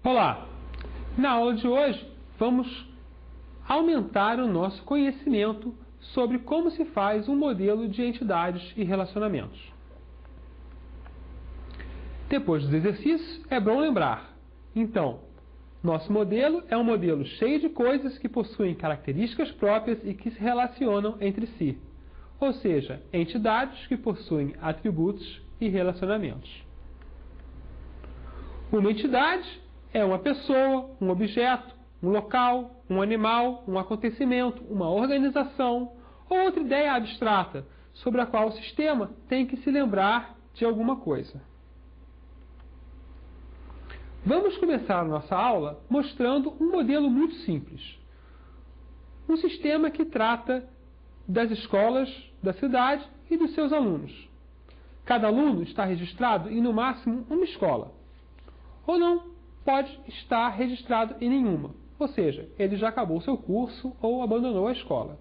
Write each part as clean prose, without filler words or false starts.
Olá! Na aula de hoje vamos aumentar o nosso conhecimento sobre como se faz um modelo de entidades e relacionamentos. Depois dos exercícios, é bom lembrar. Então, nosso modelo é um modelo cheio de coisas que possuem características próprias e que se relacionam entre si, ou seja, entidades que possuem atributos e relacionamentos. Uma entidade é uma pessoa, um objeto, um local, um animal, um acontecimento, uma organização ou outra ideia abstrata sobre a qual o sistema tem que se lembrar de alguma coisa. Vamos começar a nossa aula mostrando um modelo muito simples. Um sistema que trata das escolas da cidade e dos seus alunos. Cada aluno está registrado em no máximo uma escola, ou não pode estar registrado em nenhuma, ou seja, ele já acabou seu curso ou abandonou a escola.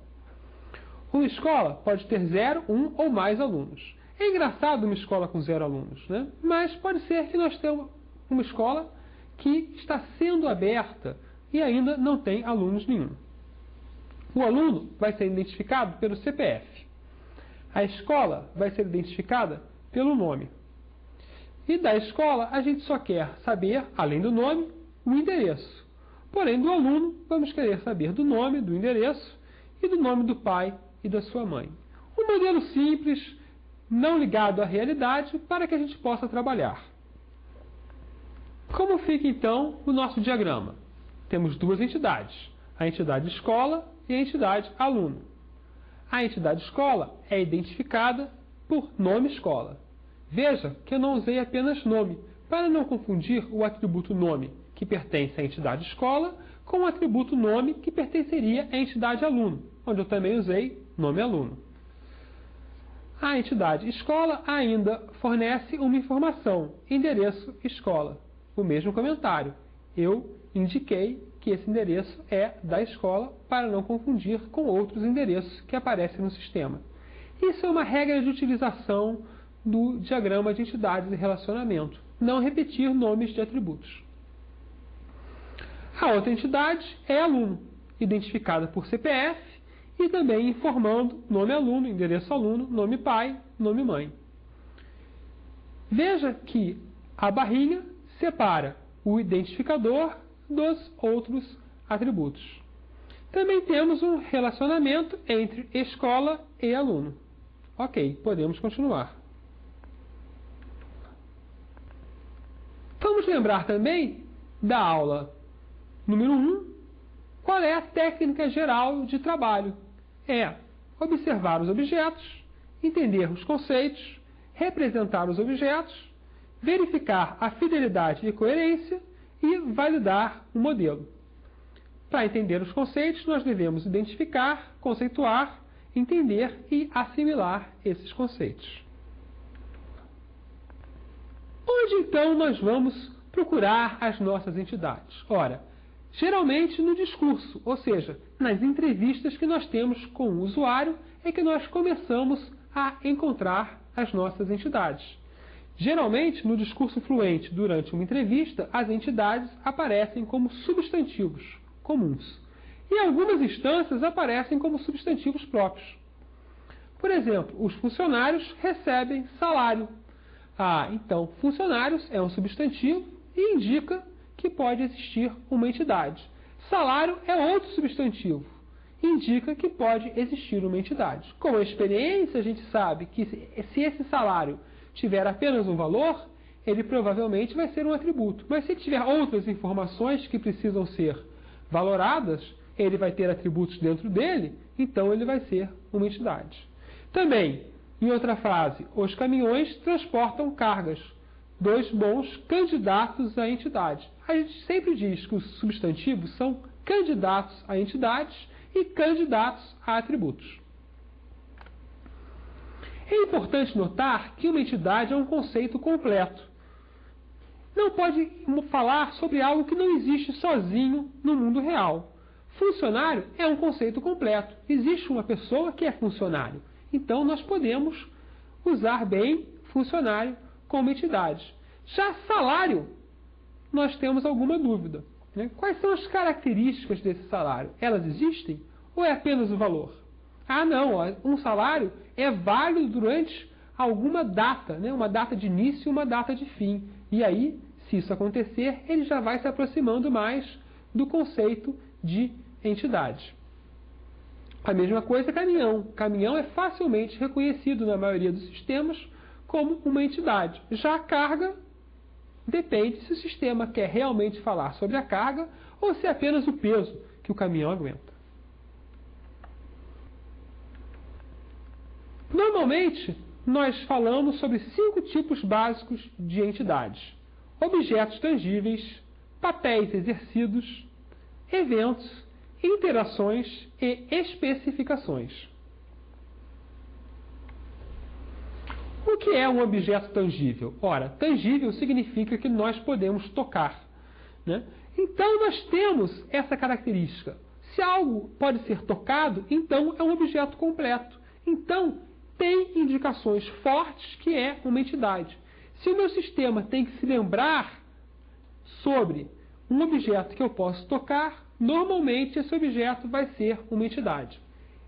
Uma escola pode ter 0, 1 ou mais alunos. É engraçado uma escola com 0 alunos, né? Mas pode ser que nós tenhamos uma escola que está sendo aberta e ainda não tem alunos nenhum. O aluno vai ser identificado pelo CPF. A escola vai ser identificada pelo nome. E da escola a gente só quer saber, além do nome, o endereço. Porém, do aluno, vamos querer saber do nome, do endereço e do nome do pai e da sua mãe. Um modelo simples, não ligado à realidade, para que a gente possa trabalhar. Como fica, então, o nosso diagrama? Temos duas entidades, a entidade escola e a entidade aluno. A entidade escola é identificada por nome escola. Veja que eu não usei apenas nome, para não confundir o atributo nome, que pertence à entidade escola, com o atributo nome, que pertenceria à entidade aluno, onde eu também usei nome aluno. A entidade escola ainda fornece uma informação, endereço escola. O mesmo comentário. Eu indiquei que esse endereço é da escola para não confundir com outros endereços que aparecem no sistema. Isso é uma regra de utilização do diagrama de entidades e relacionamento. Não repetir nomes de atributos. A outra entidade é aluno, identificada por CPF e também informando nome aluno, endereço aluno, nome pai, nome mãe. Veja que a barrinha separa o identificador dos outros atributos. Também temos um relacionamento entre escola e aluno. Ok, podemos continuar. Vamos lembrar também da aula número 1, qual é a técnica geral de trabalho. É observar os objetos, entender os conceitos, representar os objetos, verificar a fidelidade e coerência e validar o modelo. Para entender os conceitos, nós devemos identificar, conceituar, entender e assimilar esses conceitos. Onde então nós vamos procurar as nossas entidades? Ora, geralmente no discurso, ou seja, nas entrevistas que nós temos com o usuário, é que nós começamos a encontrar as nossas entidades. Geralmente, no discurso fluente, durante uma entrevista, as entidades aparecem como substantivos comuns. E em algumas instâncias aparecem como substantivos próprios. Por exemplo, os funcionários recebem salário. Então, funcionários é um substantivo e indica que pode existir uma entidade. Salário é outro substantivo, indica que pode existir uma entidade. Com a experiência, a gente sabe que se esse salário tiver apenas um valor, ele provavelmente vai ser um atributo. Mas se tiver outras informações que precisam ser valoradas, ele vai ter atributos dentro dele, então ele vai ser uma entidade. Também, em outra frase, os caminhões transportam cargas. Dois bons candidatos à entidade. A gente sempre diz que os substantivos são candidatos a entidades e candidatos a atributos. É importante notar que uma entidade é um conceito completo. Não pode falar sobre algo que não existe sozinho no mundo real. Funcionário é um conceito completo. Existe uma pessoa que é funcionário. Então, nós podemos usar bem funcionário como entidade. Já salário nós temos alguma dúvida, né? Quais são as características desse salário? Elas existem ou é apenas o valor? Ah, não, ó, um salário é válido durante alguma data, né? Uma data de início e uma data de fim. E aí, se isso acontecer, ele já vai se aproximando mais do conceito de entidade. A mesma coisa caminhão. Caminhão é facilmente reconhecido na maioria dos sistemas como uma entidade. Já a carga depende se o sistema quer realmente falar sobre a carga ou se é apenas o peso que o caminhão aguenta. Normalmente, nós falamos sobre 5 tipos básicos de entidades: objetos tangíveis, papéis exercidos, eventos, interações e especificações. O que é um objeto tangível? Ora, tangível significa que nós podemos tocar, né? Então, nós temos essa característica. Se algo pode ser tocado, então é um objeto completo. Então, tem indicações fortes que é uma entidade. Se o meu sistema tem que se lembrar sobre um objeto que eu posso tocar, normalmente esse objeto vai ser uma entidade.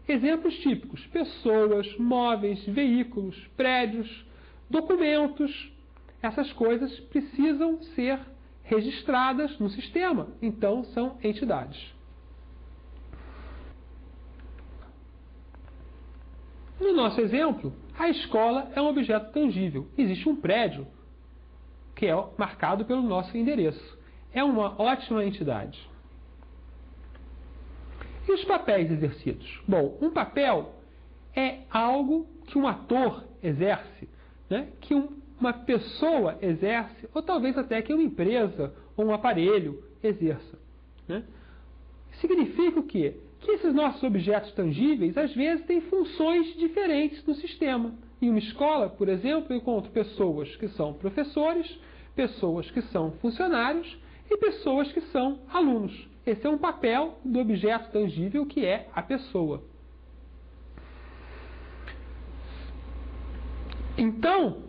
Exemplos típicos: pessoas, móveis, veículos, prédios, documentos. Essas coisas precisam ser registradas no sistema, então são entidades. No nosso exemplo, a escola é um objeto tangível. Existe um prédio que é marcado pelo nosso endereço. É uma ótima entidade. E os papéis exercidos? Bom, um papel é algo que um ator exerce, né? Que uma pessoa exerce, ou talvez até que uma empresa ou um aparelho exerça, né? Significa o quê? Que esses nossos objetos tangíveis, às vezes, têm funções diferentes no sistema. Em uma escola, por exemplo, eu encontro pessoas que são professores, pessoas que são funcionários e pessoas que são alunos. Esse é um papel do objeto tangível, que é a pessoa. Então,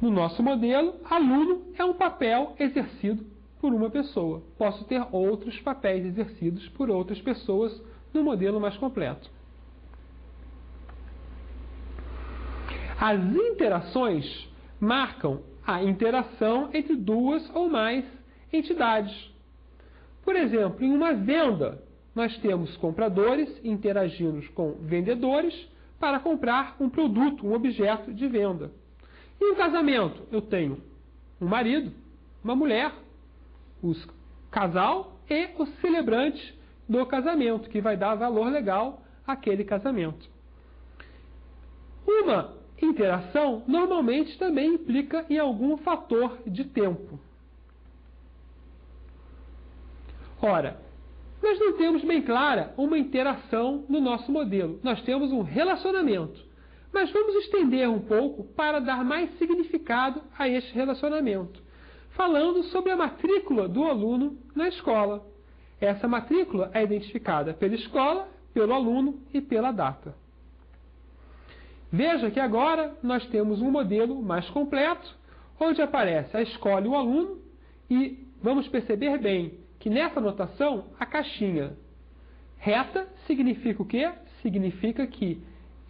no nosso modelo, aluno é um papel exercido por uma pessoa. Posso ter outros papéis exercidos por outras pessoas no modelo mais completo. As interações marcam a interação entre duas ou mais entidades. Por exemplo, em uma venda, nós temos compradores interagindo com vendedores para comprar um produto, um objeto de venda. Em um casamento, eu tenho um marido, uma mulher, o casal e o celebrante do casamento, que vai dar valor legal àquele casamento. Uma interação normalmente também implica em algum fator de tempo. Ora, nós não temos bem clara uma interação no nosso modelo. Nós temos um relacionamento. Mas vamos estender um pouco para dar mais significado a este relacionamento, falando sobre a matrícula do aluno na escola. Essa matrícula é identificada pela escola, pelo aluno e pela data. Veja que agora nós temos um modelo mais completo, onde aparece a escola e o aluno, e vamos perceber bem que nessa notação a caixinha reta significa o quê? Significa que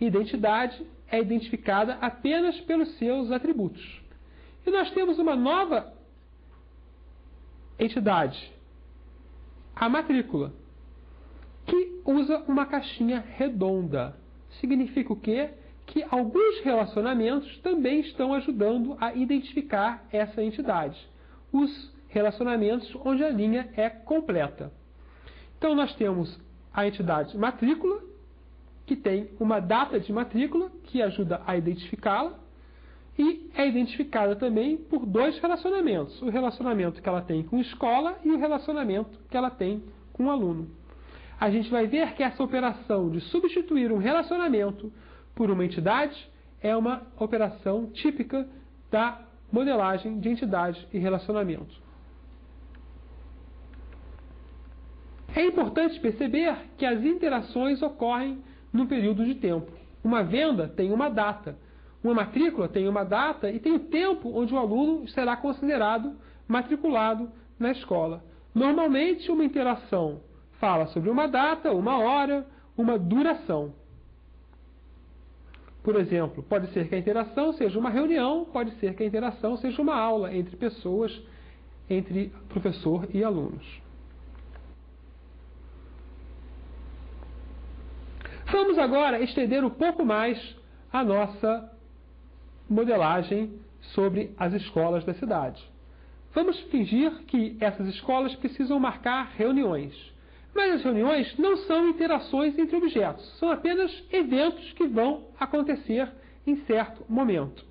identidade é identificada apenas pelos seus atributos. E nós temos uma nova entidade, a matrícula, que usa uma caixinha redonda. Significa o quê? Que alguns relacionamentos também estão ajudando a identificar essa entidade. Os relacionamentos onde a linha é completa. Então, nós temos a entidade matrícula, que tem uma data de matrícula, que ajuda a identificá-la, e é identificada também por dois relacionamentos. O relacionamento que ela tem com a escola e o relacionamento que ela tem com o aluno. A gente vai ver que essa operação de substituir um relacionamento por uma entidade é uma operação típica da modelagem de entidade e relacionamento. É importante perceber que as interações ocorrem num período de tempo. Uma venda tem uma data. Uma matrícula tem uma data e tem o tempo onde o aluno será considerado matriculado na escola. Normalmente, uma interação fala sobre uma data, uma hora, uma duração. Por exemplo, pode ser que a interação seja uma reunião, pode ser que a interação seja uma aula entre pessoas, entre professor e alunos. Vamos agora estender um pouco mais a nossa modelagem sobre as escolas da cidade. Vamos fingir que essas escolas precisam marcar reuniões. Mas as reuniões não são interações entre objetos, são apenas eventos que vão acontecer em certo momento.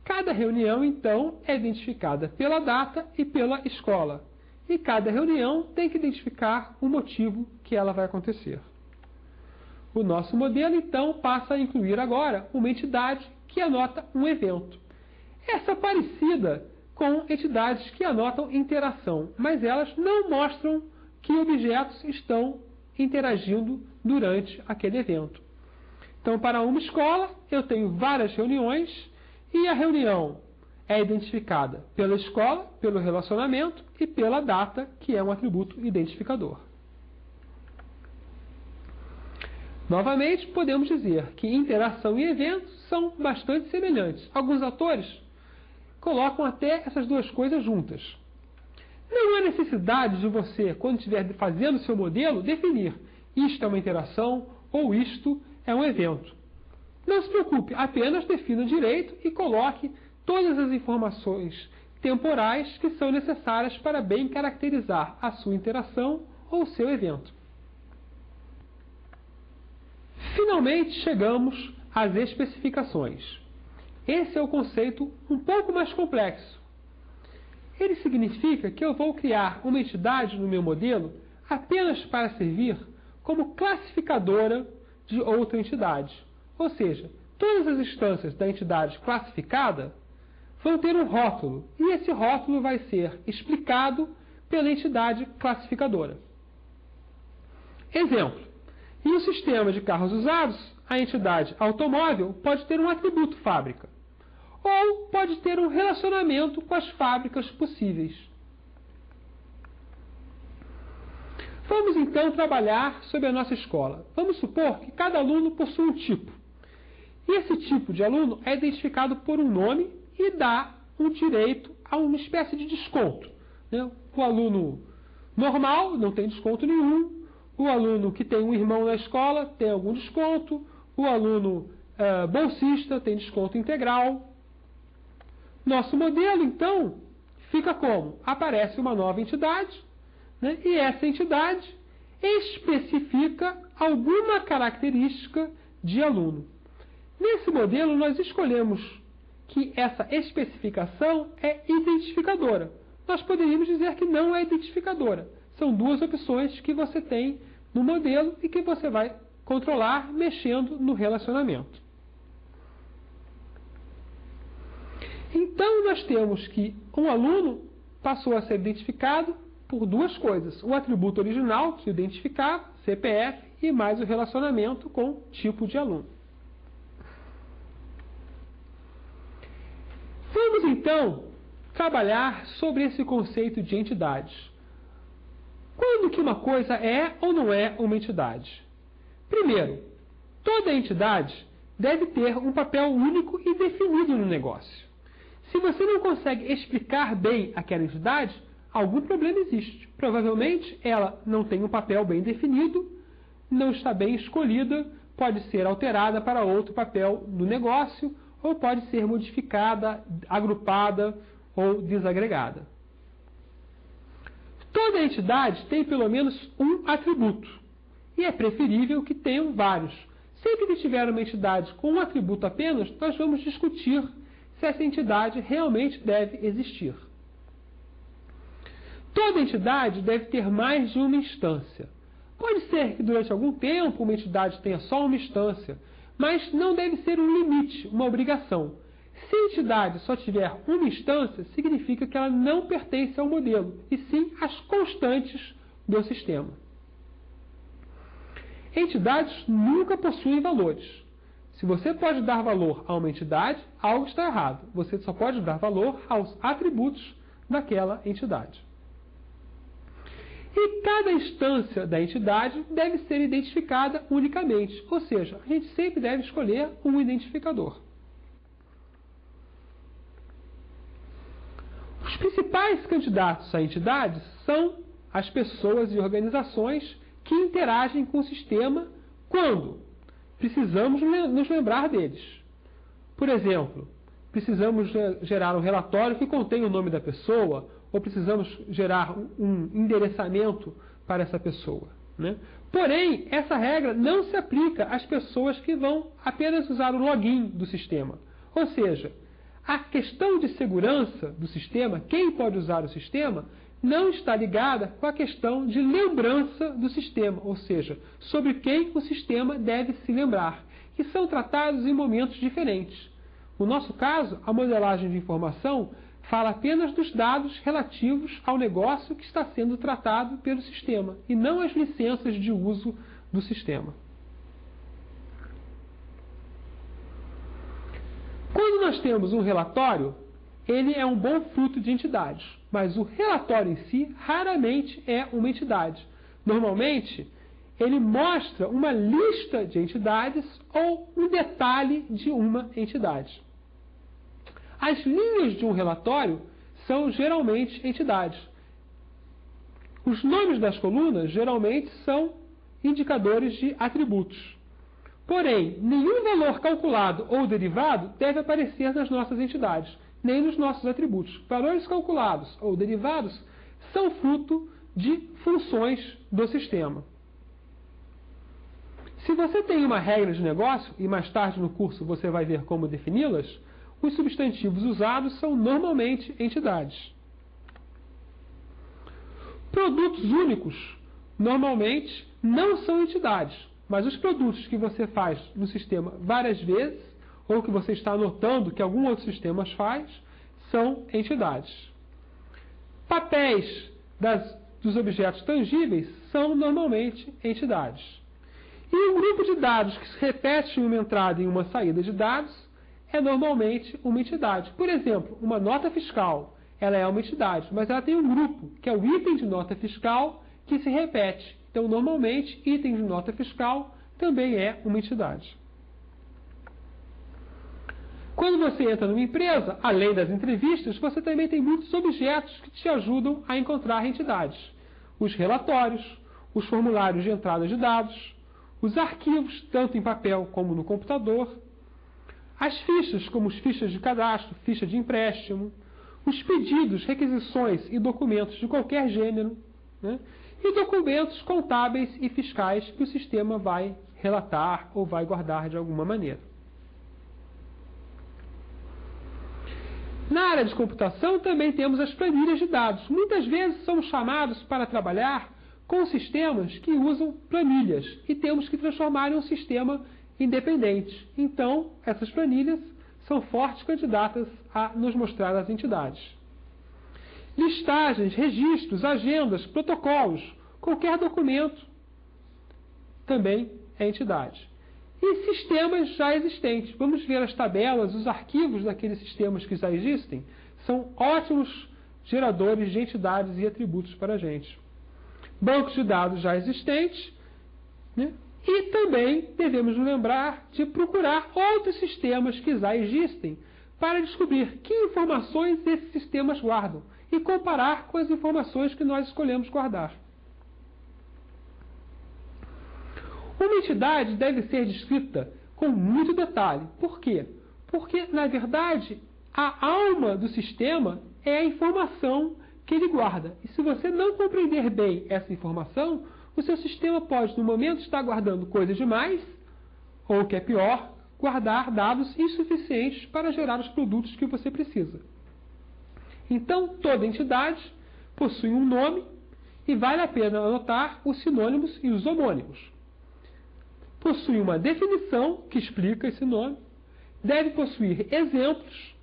Cada reunião, então, é identificada pela data e pela escola. E cada reunião tem que identificar o motivo que ela vai acontecer. O nosso modelo, então, passa a incluir agora uma entidade que anota um evento. Essa é parecida com entidades que anotam interação, mas elas não mostram que objetos estão interagindo durante aquele evento. Então, para uma escola, eu tenho várias reuniões e a reunião é identificada pela escola, pelo relacionamento e pela data, que é um atributo identificador. Novamente, podemos dizer que interação e eventos são bastante semelhantes. Alguns autores colocam até essas duas coisas juntas. Não há necessidade de você, quando estiver fazendo o seu modelo, definir isto é uma interação ou isto é um evento. Não se preocupe, apenas defina direito e coloque todas as informações temporais que são necessárias para bem caracterizar a sua interação ou o seu evento. Finalmente, chegamos às especificações. Esse é o conceito um pouco mais complexo. Ele significa que eu vou criar uma entidade no meu modelo apenas para servir como classificadora de outra entidade. Ou seja, todas as instâncias da entidade classificada vão ter um rótulo, e esse rótulo vai ser explicado pela entidade classificadora. Exemplo: em um sistema de carros usados, a entidade automóvel pode ter um atributo fábrica, ou pode ter um relacionamento com as fábricas possíveis. Vamos então trabalhar sobre a nossa escola. Vamos supor que cada aluno possui um tipo. E esse tipo de aluno é identificado por um nome e dá um direito a uma espécie de desconto. O aluno normal não tem desconto nenhum. O aluno que tem um irmão na escola tem algum desconto. O aluno bolsista tem desconto integral. Nosso modelo, então, fica como? Aparece uma nova entidade, e essa entidade especifica alguma característica de aluno. Nesse modelo, nós escolhemos que essa especificação é identificadora. Nós poderíamos dizer que não é identificadora. São duas opções que você tem no modelo e que você vai controlar mexendo no relacionamento. Então, nós temos que um aluno passou a ser identificado por duas coisas. O atributo original, que o identificava, CPF, e mais o relacionamento com tipo de aluno. Vamos, então, trabalhar sobre esse conceito de entidades. Quando que uma coisa é ou não é uma entidade? Primeiro, toda entidade deve ter um papel único e definido no negócio. Se você não consegue explicar bem aquela entidade, algum problema existe. Provavelmente ela não tem um papel bem definido, não está bem escolhida, pode ser alterada para outro papel no negócio, ou pode ser modificada, agrupada ou desagregada. Toda entidade tem pelo menos um atributo, e é preferível que tenham vários. Sempre que tiver uma entidade com um atributo apenas, nós vamos discutir se essa entidade realmente deve existir. Toda entidade deve ter mais de uma instância. Pode ser que durante algum tempo uma entidade tenha só uma instância, mas não deve ser um limite, uma obrigação. Se a entidade só tiver uma instância, significa que ela não pertence ao modelo, e sim às constantes do sistema. Entidades nunca possuem valores. Se você pode dar valor a uma entidade, algo está errado. Você só pode dar valor aos atributos daquela entidade. E cada instância da entidade deve ser identificada unicamente, ou seja, a gente sempre deve escolher um identificador. Os principais candidatos a entidades são as pessoas e organizações que interagem com o sistema quando precisamos nos lembrar deles. Por exemplo, precisamos gerar um relatório que contém o nome da pessoa, ou precisamos gerar um endereçamento para essa pessoa, né? Porém, essa regra não se aplica às pessoas que vão apenas usar o login do sistema. Ou seja, a questão de segurança do sistema, quem pode usar o sistema, não está ligada com a questão de lembrança do sistema, ou seja, sobre quem o sistema deve se lembrar, que são tratados em momentos diferentes. No nosso caso, a modelagem de informação fala apenas dos dados relativos ao negócio que está sendo tratado pelo sistema, e não as licenças de uso do sistema. Quando nós temos um relatório, ele é um bom fruto de entidades, mas o relatório em si raramente é uma entidade. Normalmente, ele mostra uma lista de entidades ou um detalhe de uma entidade. As linhas de um relatório são geralmente entidades. Os nomes das colunas geralmente são indicadores de atributos. Porém, nenhum valor calculado ou derivado deve aparecer nas nossas entidades, nem nos nossos atributos. Valores calculados ou derivados são fruto de funções do sistema. Se você tem uma regra de negócio, e mais tarde no curso você vai ver como defini-las, os substantivos usados são normalmente entidades. Produtos únicos normalmente não são entidades, mas os produtos que você faz no sistema várias vezes, ou que você está anotando que algum outro sistema faz, são entidades. Papéis dos objetos tangíveis são normalmente entidades. E um grupo de dados que se repete em uma entrada e uma saída de dados é normalmente uma entidade. Por exemplo, uma nota fiscal, ela é uma entidade, mas ela tem um grupo, que é o item de nota fiscal, que se repete. Então, normalmente, item de nota fiscal também é uma entidade. Quando você entra numa empresa, além das entrevistas, você também tem muitos objetos que te ajudam a encontrar entidades. Os relatórios, os formulários de entrada de dados, os arquivos, tanto em papel como no computador, as fichas, como as fichas de cadastro, ficha de empréstimo, os pedidos, requisições e documentos de qualquer gênero, né? E documentos contábeis e fiscais que o sistema vai relatar ou vai guardar de alguma maneira. Na área de computação também temos as planilhas de dados. Muitas vezes somos chamados para trabalhar com sistemas que usam planilhas e temos que transformar em um sistema independente. Então, essas planilhas são fortes candidatas a nos mostrar as entidades. Listagens, registros, agendas, protocolos, qualquer documento também é entidade. E sistemas já existentes. Vamos ver as tabelas, os arquivos daqueles sistemas que já existem. São ótimos geradores de entidades e atributos para a gente. Bancos de dados já existentes, né? E também devemos nos lembrar de procurar outros sistemas que já existem para descobrir que informações esses sistemas guardam e comparar com as informações que nós escolhemos guardar. Uma entidade deve ser descrita com muito detalhe. Por quê? Porque, na verdade, a alma do sistema é a informação que ele guarda. E se você não compreender bem essa informação, o seu sistema pode, no momento, estar guardando coisas demais, ou, o que é pior, guardar dados insuficientes para gerar os produtos que você precisa. Então, toda entidade possui um nome e vale a pena anotar os sinônimos e os homônimos. Possui uma definição que explica esse nome, deve possuir exemplos,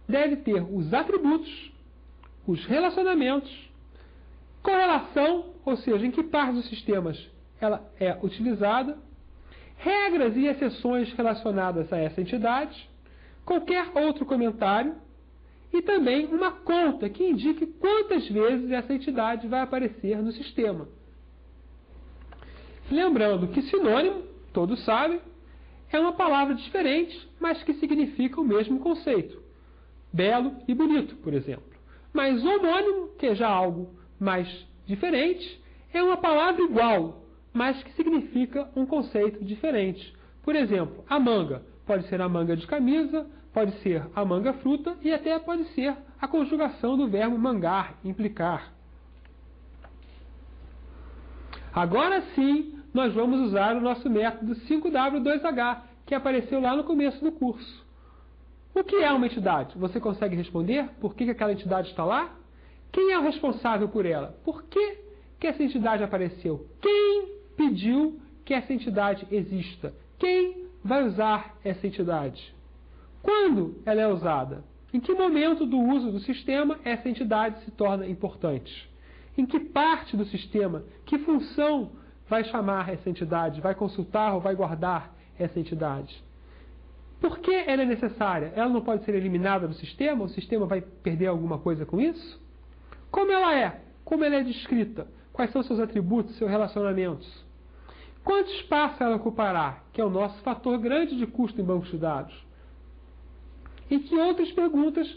deve ter os atributos, os relacionamentos, correlação, ou seja, em que parte dos sistemas ela é utilizada, regras e exceções relacionadas a essa entidade, qualquer outro comentário e também uma conta que indique quantas vezes essa entidade vai aparecer no sistema. Lembrando que sinônimo, todos sabem, é uma palavra diferente, mas que significa o mesmo conceito. Belo e bonito, por exemplo. Mas homônimo, que é já algo mais diferente, é uma palavra igual, mas que significa um conceito diferente. Por exemplo, a manga pode ser a manga de camisa, pode ser a manga fruta e até pode ser a conjugação do verbo mangar, implicar. Agora sim, nós vamos usar o nosso método 5W2H, que apareceu lá no começo do curso. O que é uma entidade? Você consegue responder? Por que aquela entidade está lá? Quem é o responsável por ela? Por que essa entidade apareceu? Quem pediu que essa entidade exista? Quem vai usar essa entidade? Quando ela é usada? Em que momento do uso do sistema essa entidade se torna importante? Em que parte do sistema, que função vai chamar essa entidade, vai consultar ou vai guardar essa entidade? Por que ela é necessária? Ela não pode ser eliminada do sistema? O sistema vai perder alguma coisa com isso? Como ela é? Como ela é descrita? Quais são seus atributos, seus relacionamentos? Quanto espaço ela ocupará? Que é o nosso fator grande de custo em bancos de dados. E que outras perguntas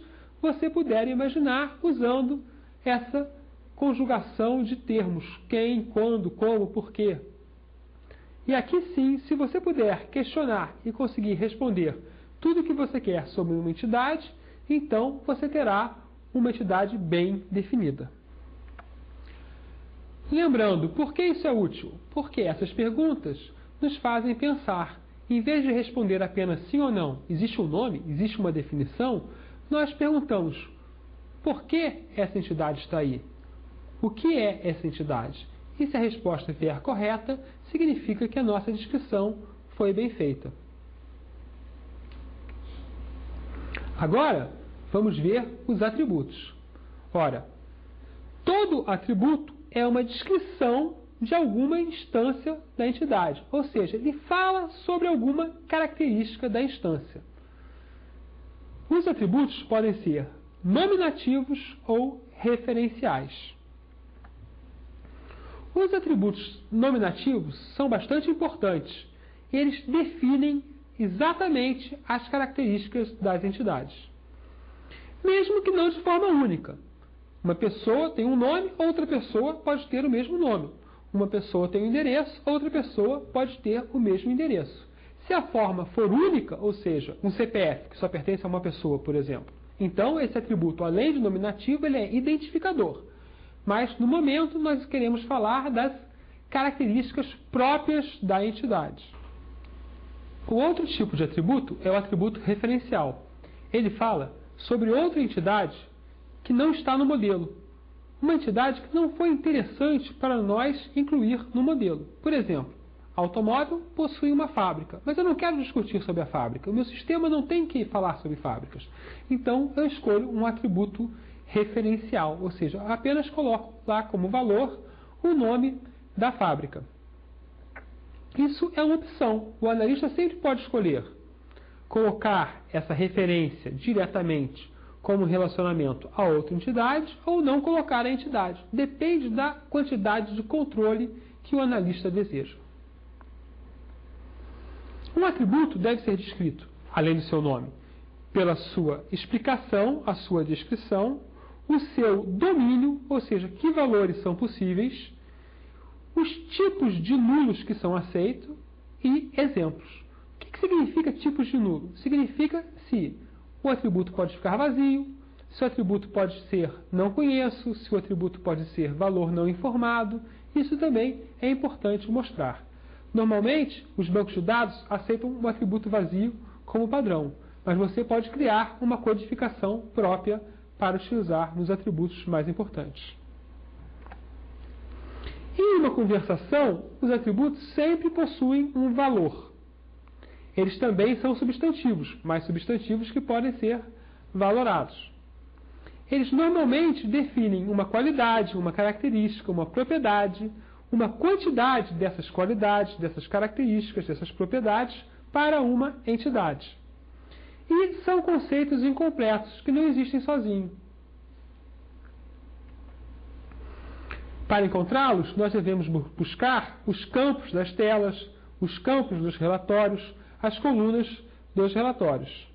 você puder imaginar usando essa conjugação de termos. Quem, quando, como, porquê. E aqui sim, se você puder questionar e conseguir responder tudo o que você quer sobre uma entidade, então você terá uma entidade bem definida. Lembrando, por que isso é útil? Porque essas perguntas nos fazem pensar. Em vez de responder apenas sim ou não, existe um nome, existe uma definição, nós perguntamos, por que essa entidade está aí? O que é essa entidade? E se a resposta vier correta, significa que a nossa descrição foi bem feita. Agora, vamos ver os atributos. Ora, todo atributo é uma descrição de alguma instância da entidade, ou seja, ele fala sobre alguma característica da instância. Os atributos podem ser nominativos ou referenciais. Os atributos nominativos são bastante importantes. Eles definem exatamente as características das entidades. Mesmo que não de forma única. Uma pessoa tem um nome, outra pessoa pode ter o mesmo nome. Uma pessoa tem um endereço, outra pessoa pode ter o mesmo endereço. Se a forma for única, ou seja, um CPF que só pertence a uma pessoa, por exemplo, então esse atributo, além de nominativo, ele é identificador. Mas, no momento, nós queremos falar das características próprias da entidade. O outro tipo de atributo é o atributo referencial. Ele fala sobre outra entidade que não está no modelo. Uma entidade que não foi interessante para nós incluir no modelo. Por exemplo, automóvel possui uma fábrica, mas eu não quero discutir sobre a fábrica. O meu sistema não tem que falar sobre fábricas. Então, eu escolho um atributo referencial, ou seja, apenas coloco lá como valor o nome da fábrica. Isso é uma opção. O analista sempre pode escolher colocar essa referência diretamente como relacionamento a outra entidade ou não colocar a entidade. Depende da quantidade de controle que o analista deseja. Um atributo deve ser descrito, além do seu nome, pela sua explicação, a sua descrição, o seu domínio, ou seja, que valores são possíveis, os tipos de nulos que são aceitos e exemplos. O que significa tipos de nulo? Significa se o atributo pode ficar vazio, se o atributo pode ser não conheço, se o atributo pode ser valor não informado. Isso também é importante mostrar. Normalmente, os bancos de dados aceitam um atributo vazio como padrão, mas você pode criar uma codificação própria para utilizar nos atributos mais importantes. Em uma conversação, os atributos sempre possuem um valor. Eles também são substantivos, mas substantivos que podem ser valorados. Eles normalmente definem uma qualidade, uma característica, uma propriedade, uma quantidade dessas qualidades, dessas características, dessas propriedades para uma entidade. e são conceitos incompletos, que não existem sozinhos. Para encontrá-los, nós devemos buscar os campos das telas, os campos dos relatórios, as colunas dos relatórios.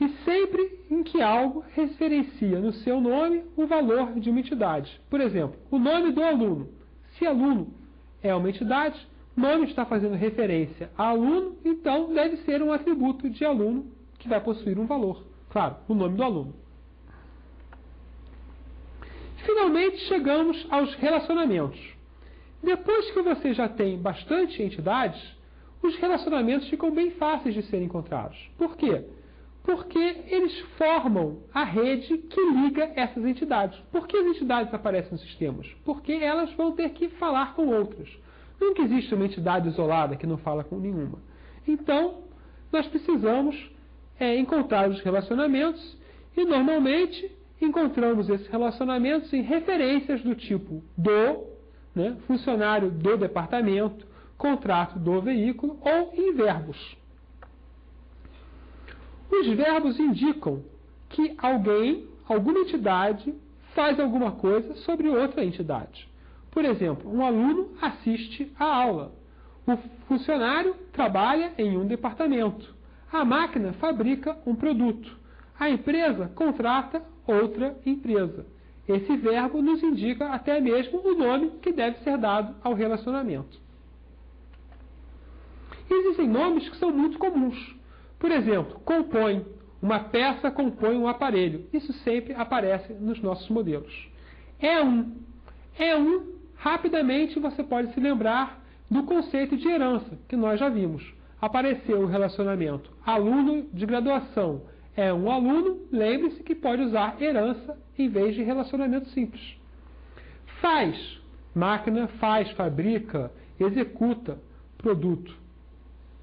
E sempre em que algo referencia no seu nome o valor de uma entidade. Por exemplo, o nome do aluno. Se aluno é uma entidade, o nome está fazendo referência a aluno, então deve ser um atributo de aluno que vai possuir um valor. Claro, o nome do aluno. Finalmente, chegamos aos relacionamentos. Depois que você já tem bastante entidades, os relacionamentos ficam bem fáceis de serem encontrados. Por quê? Porque eles formam a rede que liga essas entidades. Por que as entidades aparecem nos sistemas? Porque elas vão ter que falar com outras. Nunca existe uma entidade isolada que não fala com nenhuma. Então, nós precisamos encontrar os relacionamentos e, normalmente, encontramos esses relacionamentos em referências do tipo do, funcionário do departamento, contrato do veículo, ou em verbos. Os verbos indicam que alguém, alguma entidade, faz alguma coisa sobre outra entidade. Por exemplo, um aluno assiste à aula. O funcionário trabalha em um departamento. A máquina fabrica um produto. A empresa contrata outra empresa. Esse verbo nos indica até mesmo o nome que deve ser dado ao relacionamento. Existem nomes que são muito comuns. Por exemplo, compõe. Uma peça compõe um aparelho. Isso sempre aparece nos nossos modelos. É um. Rapidamente você pode se lembrar do conceito de herança, que nós já vimos. Apareceu o relacionamento aluno de graduação. É um aluno, lembre-se que pode usar herança em vez de relacionamento simples. Faz. Máquina faz, fabrica, executa produto.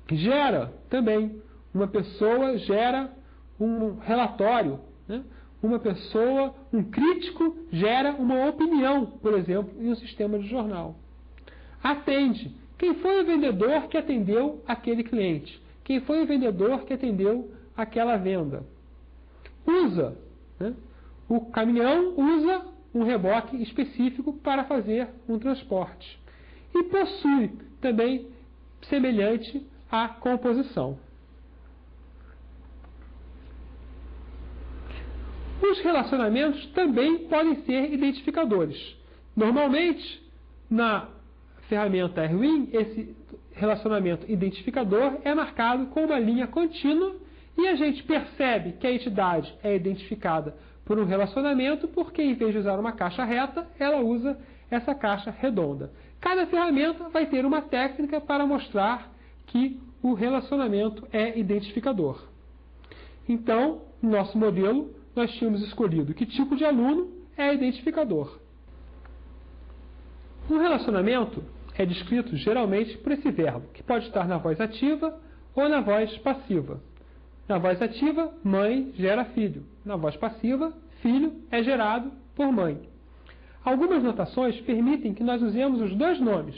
Gera também. Uma pessoa gera um relatório. Uma pessoa, um crítico, gera uma opinião, por exemplo, em um sistema de jornal. Atende. Quem foi o vendedor que atendeu aquele cliente? Quem foi o vendedor que atendeu aquela venda? Usa. O caminhão usa um reboque específico para fazer um transporte. E possui, também semelhante à composição. Os relacionamentos também podem ser identificadores. Normalmente, na ferramenta RWin, esse relacionamento identificador é marcado com uma linha contínua e a gente percebe que a entidade é identificada por um relacionamento porque, em vez de usar uma caixa reta, ela usa essa caixa redonda. Cada ferramenta vai ter uma técnica para mostrar que o relacionamento é identificador. Então, no nosso modelo, nós tínhamos escolhido que tipo de aluno é identificador. Um relacionamento é descrito geralmente por esse verbo, que pode estar na voz ativa ou na voz passiva. Na voz ativa, mãe gera filho. Na voz passiva, filho é gerado por mãe. Algumas notações permitem que nós usemos os dois nomes,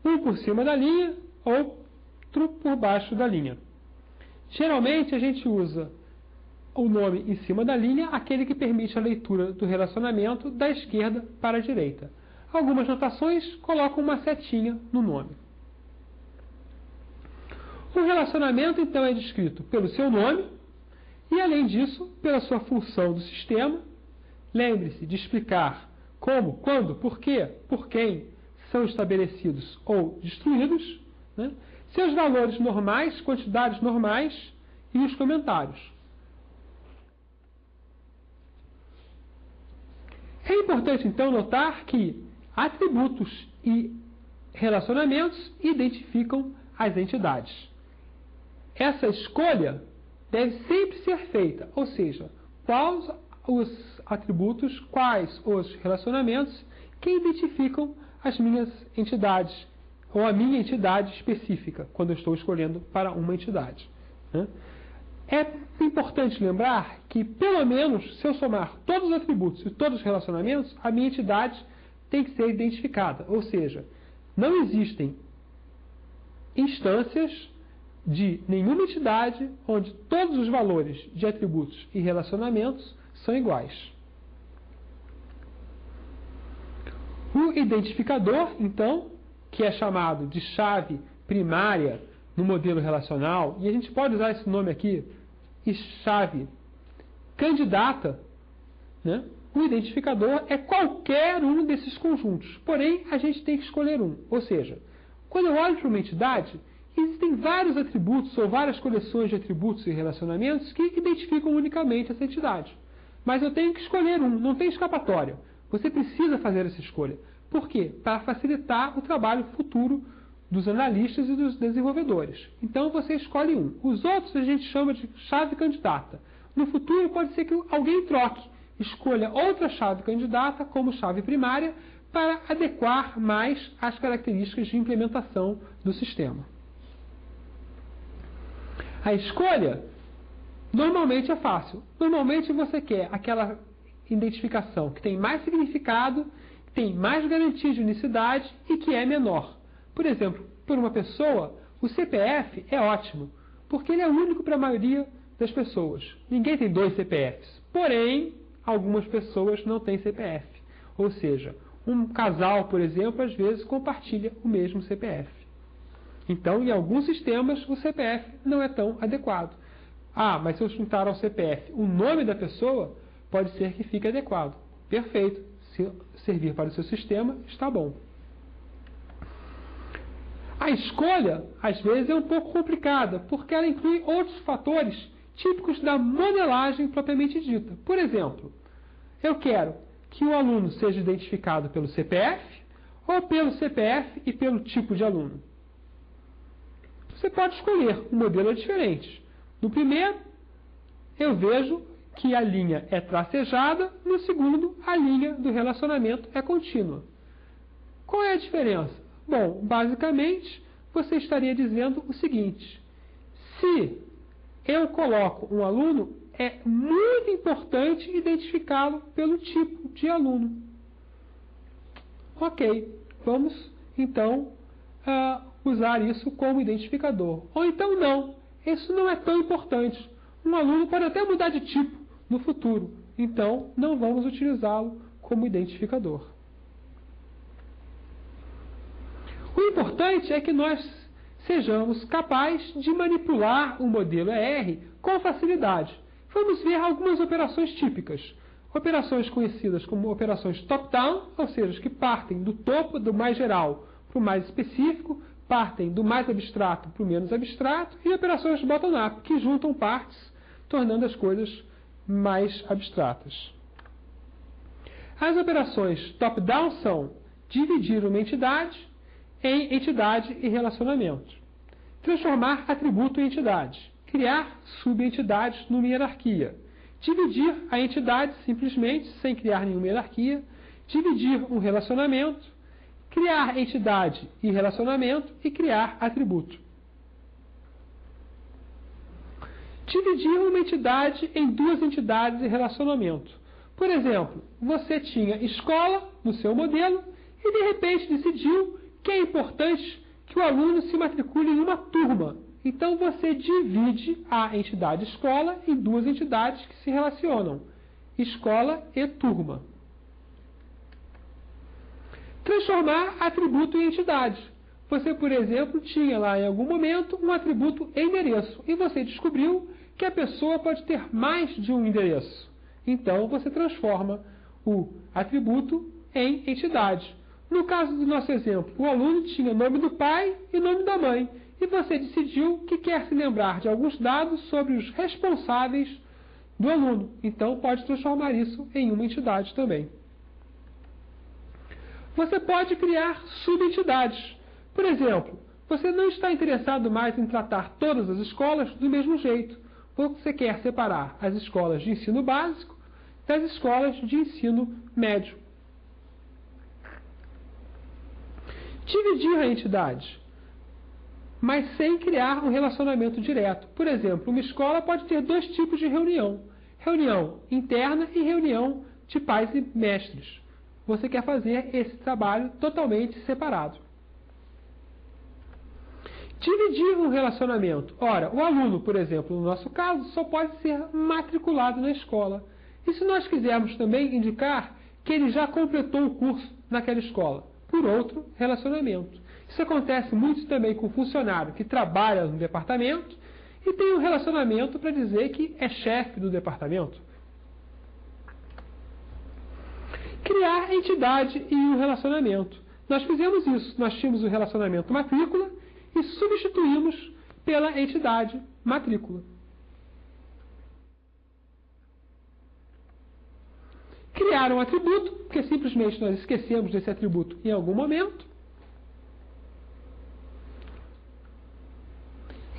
um por cima da linha, outro por baixo da linha. Geralmente a gente usa o nome em cima da linha, aquele que permite a leitura do relacionamento da esquerda para a direita. Algumas notações colocam uma setinha no nome. O relacionamento, então, é descrito pelo seu nome e, além disso, pela sua função do sistema. Lembre-se de explicar como, quando, por quê, por quem são estabelecidos ou destruídos, seus valores normais, quantidades normais e os comentários. É importante, então, notar que atributos e relacionamentos identificam as entidades. Essa escolha deve sempre ser feita, ou seja, quais os atributos, quais os relacionamentos que identificam as minhas entidades, ou a minha entidade específica, quando eu estou escolhendo para uma entidade. É importante lembrar que, pelo menos, se eu somar todos os atributos e todos os relacionamentos, a minha entidade tem que ser identificada. Ou seja, não existem instâncias de nenhuma entidade onde todos os valores de atributos e relacionamentos são iguais. O identificador, então, que é chamado de chave primária no modelo relacional, e a gente pode usar esse nome aqui, e chave candidata, né? O identificador é qualquer um desses conjuntos, porém a gente tem que escolher um. Ou seja, quando eu olho para uma entidade, existem vários atributos ou várias coleções de atributos e relacionamentos que identificam unicamente essa entidade. Mas eu tenho que escolher um, não tem escapatória. Você precisa fazer essa escolha. Por quê? Para facilitar o trabalho futuro dos analistas e dos desenvolvedores. Então você escolhe um. Os outros a gente chama de chave candidata. No futuro pode ser que alguém troque, escolha outra chave candidata como chave primária para adequar mais às características de implementação do sistema. A escolha normalmente é fácil. Normalmente você quer aquela identificação que tem mais significado, que tem mais garantia de unicidade e que é menor. Por exemplo, por uma pessoa, o CPF é ótimo, porque ele é único para a maioria das pessoas. Ninguém tem 2 CPFs. Porém, algumas pessoas não têm CPF. Ou seja, um casal, por exemplo, às vezes compartilha o mesmo CPF. Então, em alguns sistemas, o CPF não é tão adequado. Ah, mas se eu juntar ao CPF o nome da pessoa, pode ser que fique adequado. Perfeito. Se servir para o seu sistema, está bom. A escolha, às vezes, é um pouco complicada, porque ela inclui outros fatores típicos da modelagem propriamente dita. Por exemplo, eu quero que o aluno seja identificado pelo CPF ou pelo CPF e pelo tipo de aluno. Você pode escolher, o modelo é diferente. No primeiro, eu vejo que a linha é tracejada, no segundo, a linha do relacionamento é contínua. Qual é a diferença? Bom, basicamente, você estaria dizendo o seguinte: se eu coloco um aluno, é muito importante identificá-lo pelo tipo de aluno. Ok, vamos então usar isso como identificador. Ou então não, isso não é tão importante. Um aluno pode até mudar de tipo no futuro, então não vamos utilizá-lo como identificador. O importante é que nós sejamos capazes de manipular o modelo ER com facilidade. Vamos ver algumas operações típicas. Operações conhecidas como operações top-down, ou seja, que partem do topo, do mais geral para o mais específico, partem do mais abstrato para o menos abstrato, e operações bottom-up, que juntam partes, tornando as coisas mais abstratas. As operações top-down são dividir uma entidade em entidade e relacionamento, transformar atributo em entidade, criar subentidades numa hierarquia, dividir a entidade simplesmente, sem criar nenhuma hierarquia, dividir um relacionamento, criar entidade e relacionamento e criar atributo. Dividir uma entidade em 2 entidades e relacionamento. Por exemplo, você tinha escola no seu modelo e de repente decidiu que é importante que o aluno se matricule em uma turma. Então você divide a entidade escola em 2 entidades que se relacionam, escola e turma. Transformar atributo em entidade. Você, por exemplo, tinha lá em algum momento um atributo endereço e você descobriu que a pessoa pode ter mais de um endereço. Então você transforma o atributo em entidade. No caso do nosso exemplo, o aluno tinha o nome do pai e o nome da mãe, e você decidiu que quer se lembrar de alguns dados sobre os responsáveis do aluno. Então pode transformar isso em uma entidade também. Você pode criar subentidades. Por exemplo, você não está interessado mais em tratar todas as escolas do mesmo jeito. Você quer separar as escolas de ensino básico das escolas de ensino médio. Dividir a entidade, mas sem criar um relacionamento direto. Por exemplo, uma escola pode ter 2 tipos de reunião. Reunião interna e reunião de pais e mestres. Você quer fazer esse trabalho totalmente separado. Dividir um relacionamento. Ora, o aluno, por exemplo, no nosso caso, só pode ser matriculado na escola. E se nós quisermos também indicar que ele já completou o curso naquela escola, por outro relacionamento. Isso acontece muito também com o funcionário que trabalha no departamento e tem um relacionamento para dizer que é chefe do departamento. Criar entidade e um relacionamento. Nós fizemos isso. Nós tínhamos o relacionamento matrícula e substituímos pela entidade matrícula. Criar um atributo, porque simplesmente nós esquecemos desse atributo em algum momento.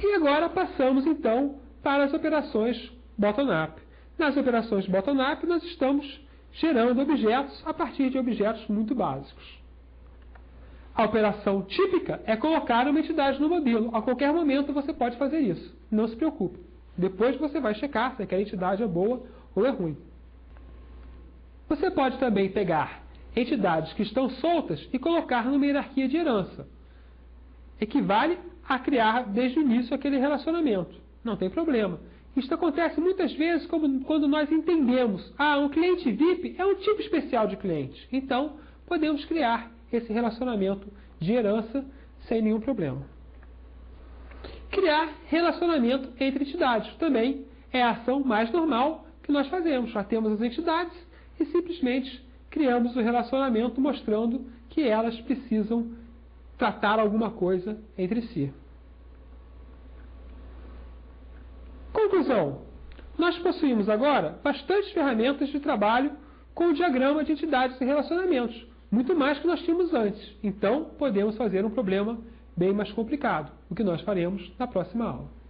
E agora passamos então para as operações bottom-up. Nas operações bottom-up nós estamos gerando objetos a partir de objetos muito básicos. A operação típica é colocar uma entidade no modelo. A qualquer momento você pode fazer isso. Não se preocupe. Depois você vai checar se aquela entidade é boa ou é ruim. Você pode também pegar entidades que estão soltas e colocar numa hierarquia de herança. Equivale a criar desde o início aquele relacionamento. Não tem problema. Isso acontece muitas vezes quando nós entendemos um cliente VIP é um tipo especial de cliente. Então, podemos criar esse relacionamento de herança sem nenhum problema. Criar relacionamento entre entidades também é a ação mais normal que nós fazemos. Já temos as entidades e simplesmente criamos o relacionamento mostrando que elas precisam tratar alguma coisa entre si. Conclusão. Nós possuímos agora bastantes ferramentas de trabalho com o diagrama de entidades e relacionamentos, muito mais que nós tínhamos antes. Então, podemos fazer um problema bem mais complicado, o que nós faremos na próxima aula.